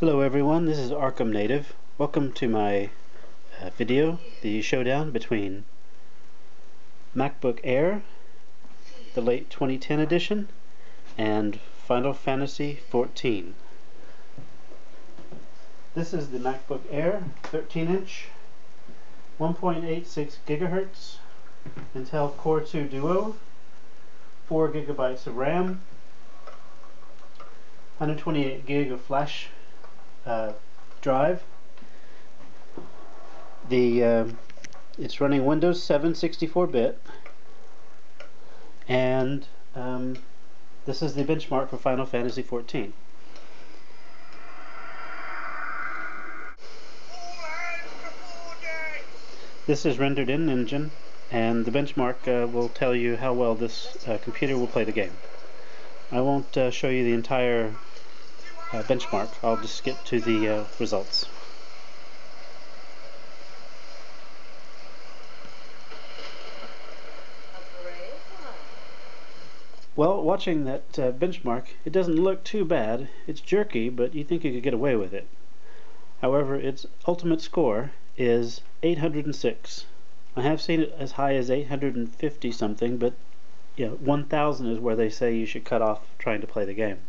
Hello everyone, this is Arkham Native. Welcome to my video, the showdown between MacBook Air, the late 2010 edition, and Final Fantasy XIV. This is the MacBook Air 13-inch, 1.86 gigahertz, Intel Core 2 Duo, 4 gigabytes of RAM, 128 gig of flash drive. It's running Windows 7 64-bit, and this is the benchmark for Final Fantasy XIV. This is rendered in Engine, and the benchmark will tell you how well this computer will play the game. I won't show you the entire benchmark. I'll just skip to the results. Well, watching that benchmark, it doesn't look too bad. It's jerky, but you think you could get away with it. However, its ultimate score is 806. I have seen it as high as 850 something, but 1000 is where they say you should cut off trying to play the game.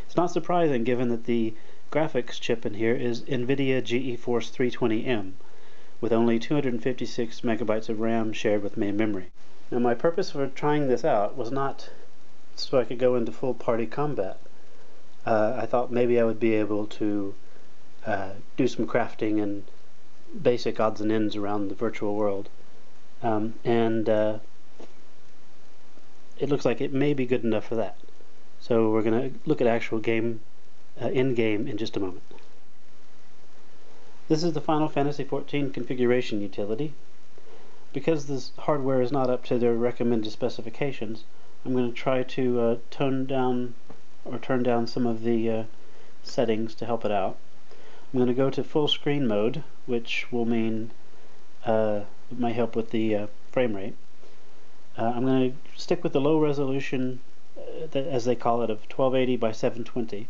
It's not surprising given that the graphics chip in here is NVIDIA GeForce 320M with only 256 megabytes of RAM shared with main memory. Now, my purpose for trying this out was not so I could go into full party combat. I thought maybe I would be able to do some crafting and basic odds and ends around the virtual world. It looks like it may be good enough for that. So we're going to look at actual game, in-game, in just a moment. This is the Final Fantasy XIV configuration utility. Because this hardware is not up to their recommended specifications, I'm going to try to tone down or turn down some of the settings to help it out. I'm going to go to full screen mode, which will mean it might help with the frame rate. I'm going to stick with the low resolution, as they call it, of 1280 by 720.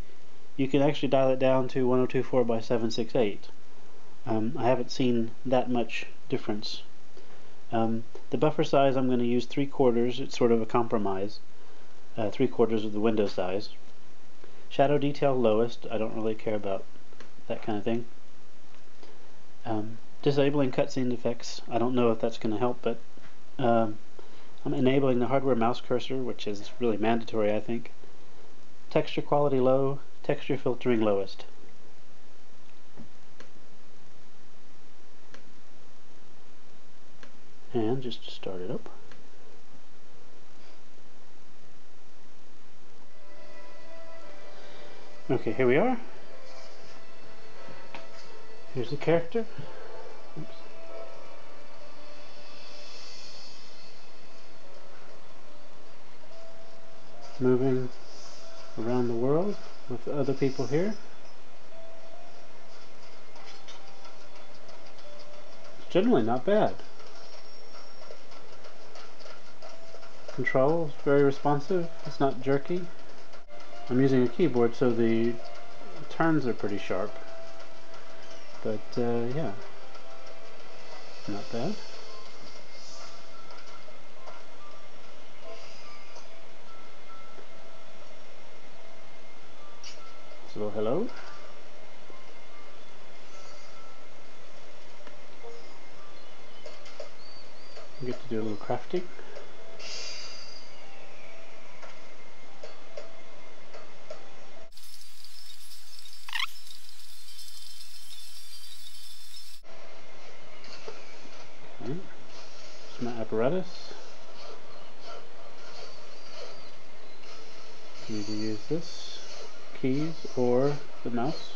You can actually dial it down to 1024 by 768. I haven't seen that much difference. The buffer size I'm going to use 3/4. It's sort of a compromise. 3/4 of the window size. Shadow detail lowest. I don't really care about that kind of thing. Disabling cutscene effects. I don't know if that's going to help, but I'm enabling the hardware mouse cursor, which is really mandatory, I think. Texture quality low. Texture filtering lowest. And just to start it up. Okay, here we are. Here's the character. Oops. Moving around the world with other people here. It's generally not bad. Control is very responsive. It's not jerky. I'm using a keyboard, so the turns are pretty sharp. But yeah, not bad. So hello. I get to do a little crafting. Okay. It's my apparatus. I need to use this keys or the mouse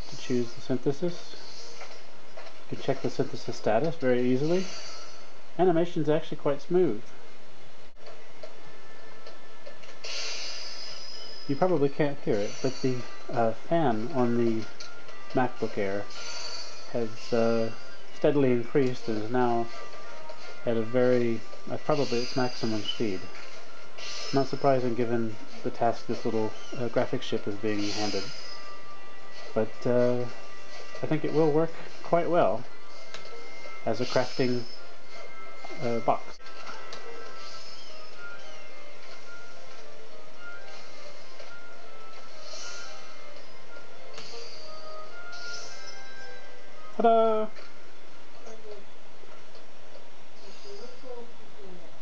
to choose the synthesis. You can check the synthesis status very easily. Animation is actually quite smooth. You probably can't hear it, but the fan on the MacBook Air has steadily increased and is now at a very, probably its maximum speed. Not surprising given the task this little graphics chip is being handed. but I think it will work quite well as a crafting box. Ta-da!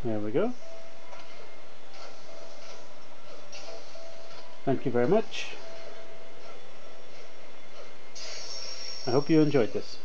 There we go. Thank you very much. I hope you enjoyed this.